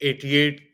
88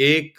1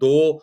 2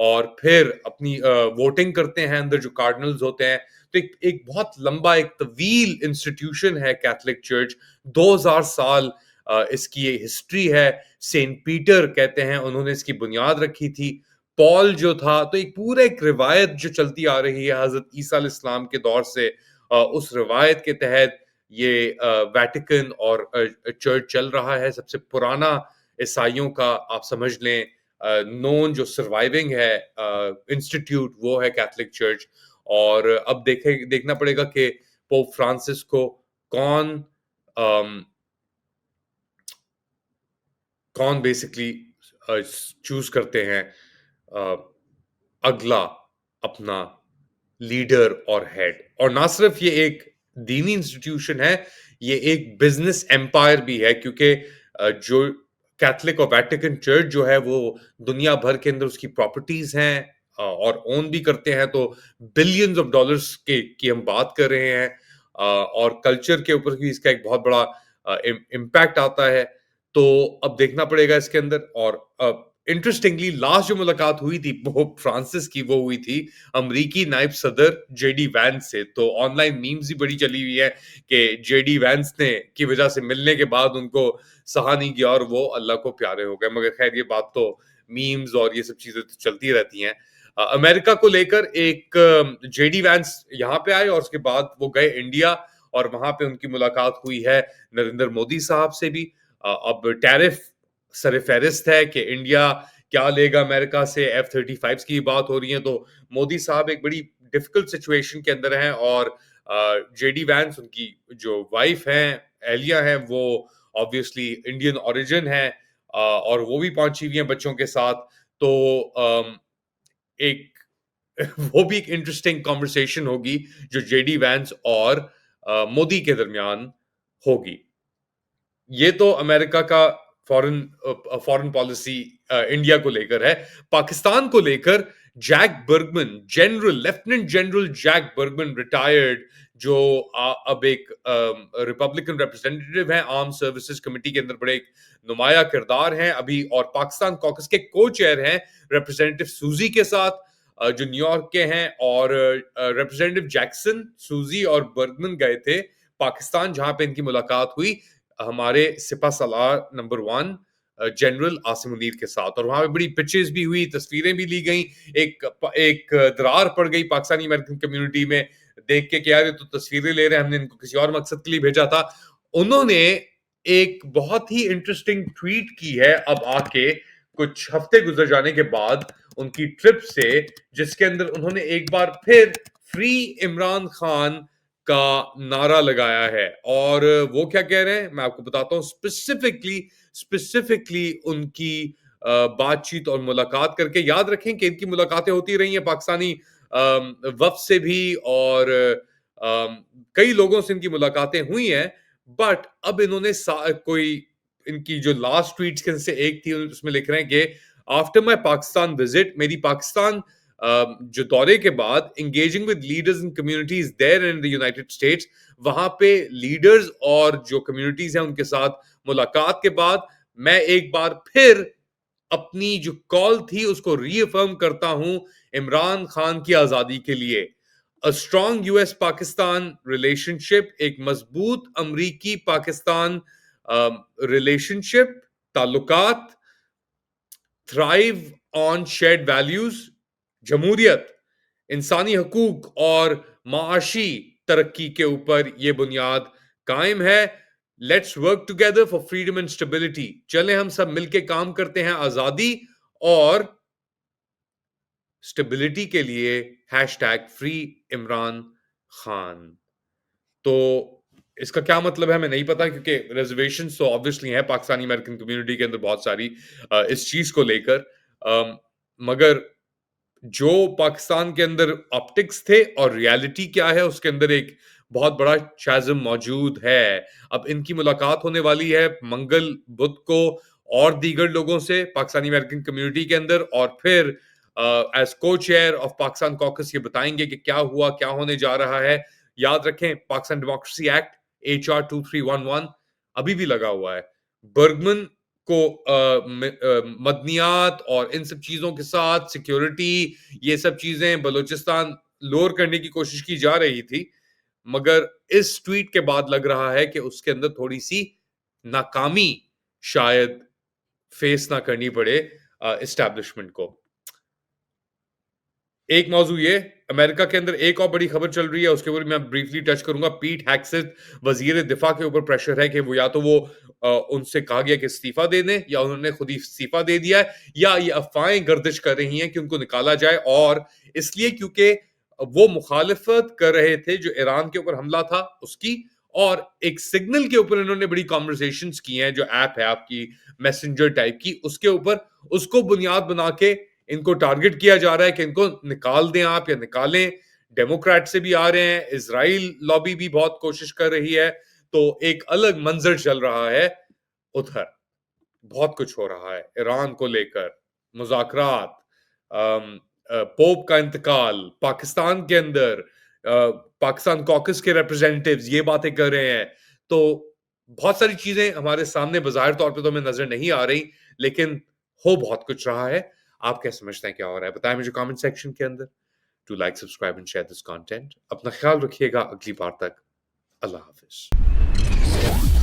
اور پھر اپنی ووٹنگ کرتے ہیں اندر جو کارڈنلز ہوتے ہیں. تو ایک بہت لمبا ایک طویل انسٹیٹیوشن ہے کیتھولک چرچ. 2000 سال اس کی یہ ہسٹری ہے. سینٹ پیٹر کہتے ہیں انہوں نے اس کی بنیاد رکھی تھی. پال جو تھا, تو ایک پورا ایک روایت جو چلتی آ رہی ہے حضرت عیسیٰ علیہ السلام کے دور سے, اس روایت کے تحت یہ ویٹیکن اور چرچ چل رہا ہے. سب سے پرانا عیسائیوں کا آپ سمجھ لیں نون جو سروائیونگ ہے انسٹیٹیوٹ وہ ہے کیتھولک چرچ. اور اب دیکھنا پڑے گا کہ پوپ فرانسس کو کون بیسکلی چوز کرتے ہیں اگلا اپنا لیڈر اور ہیڈ. اور نہ صرف یہ ایک دینی انسٹیٹیوشن ہے, یہ ایک بزنس ایمپائر بھی ہے, کیونکہ جو کیتھولک اور ویٹیکن چرچ جو ہے وہ دنیا بھر کے اندر اس کی پراپرٹیز ہیں اور اون بھی کرتے ہیں. تو بلینز آف ڈالرز کی ہم بات کر رہے ہیں, اور کلچر کے اوپر بھی اس کا ایک بہت بڑا امپیکٹ آتا ہے. تو اب دیکھنا پڑے گا اس کے اندر. اور انٹرسٹنگلی لاسٹ جو ملاقات ہوئی تھی پوپ فرانسس کی, وہ ہوئی تھی امریکی نائب صدر جے ڈی وینس سے. تو آن لائن میمز بھی بڑی چلی ہوئی ہے کہ جے ڈی وینس نے کی وجہ سے ملنے کے بعد ان کو سہا نہیں کیا اور وہ اللہ کو پیارے ہو گئے. مگر خیر یہ بات تو میمز اور یہ سب چیزیں تو چلتی رہتی ہیں. امریکہ کو لے کر ایک جے ڈی وینس یہاں پہ آئے اور اس کے بعد وہ گئے انڈیا, اور وہاں پہ ان کی ملاقات ہوئی ہے نریندر مودی صاحب سے بھی. اب ٹیرف سر فہرست ہے کہ انڈیا کیا لے گا امریکہ سے, F-35 کی بات ہو رہی ہے. تو مودی صاحب ایک بڑی ڈیفیکلٹ سچویشن کے اندر ہیں, اور جے ڈی وینس ان کی جو وائف ہیں اہلیہ ہیں وہ obviously انڈین اوریجن ہے, اور وہ بھی پہنچی ہوئی ہیں بچوں کے ساتھ. تو ایک وہ بھی ایک انٹرسٹنگ کانورسیشن ہوگی جو جے ڈی وینس اور مودی کے درمیان ہوگی. یہ تو امریکہ کا فورن پالیسی انڈیا کو لے کر ہے. پاکستان کو لے کر Jack برگمن, lieutenant general Jack برگمن retired, جو اب ایک ریپبلکن ریپرزینٹیٹو ہیں آرم سروسز کمیٹی کے اندر, بڑے ایک نمایاں کردار ہیں ابھی, اور پاکستان کوکس کے کو چیئر ہیں ریپرزینٹیٹو سوزی کے ساتھ جو نیو یارک کے ہیں. اور ریپرزینٹیٹو جیکسن, سوزی اور برگمن گئے تھے پاکستان, جہاں پہ ان کی ملاقات ہوئی ہمارے سپہ سالار نمبر 1 جنرل عاصم منیر کے ساتھ. اور وہاں پہ بڑی پچز بھی ہوئی, تصویریں بھی لی گئیں. ایک درار پڑ گئی پاکستانی امریکن کمیونٹی میں دیکھ کے کہ یار یہ تو تصویریں لے رہے ہیں, ہم نے ان کو کسی اور مقصد کے لیے بھیجا تھا. انہوں نے ایک بہت ہی انٹرسٹنگ ٹویٹ کی ہے اب آ کے کچھ ہفتے گزر جانے کے بعد ان کی ٹرپ سے, جس کے اندر انہوں نے ایک بار پھر فری عمران خان کا نعرہ لگایا ہے. اور وہ کیا کہہ رہے ہیں میں آپ کو بتاتا ہوں. اسپیسیفکلی ان کی بات چیت اور ملاقات کر کے, یاد رکھیں کہ ان کی ملاقاتیں ہوتی رہی ہیں پاکستانی وفد سے بھی, اور کئی لوگوں سے ان کی ملاقاتیں ہوئی ہیں. بٹ اب انہوں نے کوئی ان کی جو لاسٹ ٹویٹس کے سے ایک تھی, اس میں لکھ رہے ہیں کہ آفٹر مائی پاکستان وزٹ, میری پاکستان جو دورے کے بعد, engaging with leaders and communities there in the United States, وہاں پہ لیڈرز اور جو کمیونٹیز ہیں ان کے ساتھ ملاقات کے بعد میں ایک بار پھر اپنی جو کال تھی اس کو ری افرم کرتا ہوں عمران خان کی آزادی کے لیے. A strong US Pakistan relationship, ایک مضبوط امریکی پاکستان ریلیشن شپ, تعلقات thrive on shared values, جمہوریت, انسانی حقوق اور معاشی ترقی کے اوپر یہ بنیاد قائم ہے. Let's work together for freedom and stability, چلیں ہم سب مل کے کام کرتے ہیں آزادی اور اسٹیبلٹی کے لیے. Hash tag free Imran Khan. تو اس کا کیا مطلب ہے ہمیں نہیں پتا, کیونکہ ریزرویشنز تو obviously ہیں پاکستانی امریکن کمیونٹی کے اندر بہت ساری اس چیز کو لے کر, مگر جو پاکستان کے اندر آپٹکس تھے اور ریالٹی کیا ہے اس کے اندر ایک بہت بڑا چیزم موجود ہے. اب ان کی ملاقات ہونے والی ہے منگل بدھ کو اور دیگر لوگوں سے پاکستانی امریکن کمیونٹی کے اندر, اور پھر ایز کو چیئر آف پاکستان کوکس یہ بتائیں گے کہ کیا ہوا, کیا ہونے جا رہا ہے. یاد رکھیں پاکستان ڈیموکریسی ایکٹ HR 2311 ابھی بھی لگا ہوا ہے. برگمن کو مدنیات اور ان سب چیزوں کے ساتھ سیکیورٹی، یہ سب چیزیں بلوچستان لور کرنے کی کوشش کی جا رہی تھی، مگر اس ٹویٹ کے بعد لگ رہا ہے کہ اس کے اندر تھوڑی سی ناکامی شاید فیس نہ کرنی پڑے اسٹیبلشمنٹ کو. ایک موضوع یہ امریکہ کے اندر ایک اور بڑی خبر چل رہی ہے، اس کے اوپر میں بریفلی ٹچ کروں گا. پیٹ ہیگسیت وزیر دفاع کے اوپر پریشر ہے کہ وہ یا تو وہ ان سے کہا گیا کہ استعفیٰ دے دیں، یا انہوں نے خود ہی استعفیٰ دے دیا ہے، یا یہ افواہیں گردش کر رہی ہیں کہ ان کو نکالا جائے، اور اس لیے کیونکہ وہ مخالفت کر رہے تھے جو ایران کے اوپر حملہ تھا اس کی، اور ایک سگنل کے اوپر انہوں نے بڑی کانورسیشنز کی ہیں، جو ایپ ہے آپ کی میسنجر ٹائپ کی، اس کے اوپر اس کو بنیاد بنا کے ان کو ٹارگٹ کیا جا رہا ہے کہ ان کو نکال دیں آپ یا نکالیں. ڈیموکریٹ سے بھی آ رہے ہیں، اسرائیل لابی بھی بہت کوشش کر رہی ہے، تو ایک الگ منظر چل رہا ہے ادھر. بہت کچھ ہو رہا ہے ایران کو لے کر، مذاکرات، پوپ کا انتقال، پاکستان کے اندر پاکستان کوکس کے ریپرزینٹیوز یہ باتیں کر رہے ہیں. تو بہت ساری چیزیں ہمارے سامنے بظاہر طور پہ تو ہمیں نظر نہیں آ رہی، لیکن ہو بہت کچھ رہا ہے. آپ کیا سمجھتے ہیں کیا ہو رہا ہے؟ بتائیں مجھے کامنٹ سیکشن کے اندر. To like, subscribe and share this content. اپنا خیال رکھیے گا. اگلی بار تک اللہ حافظ.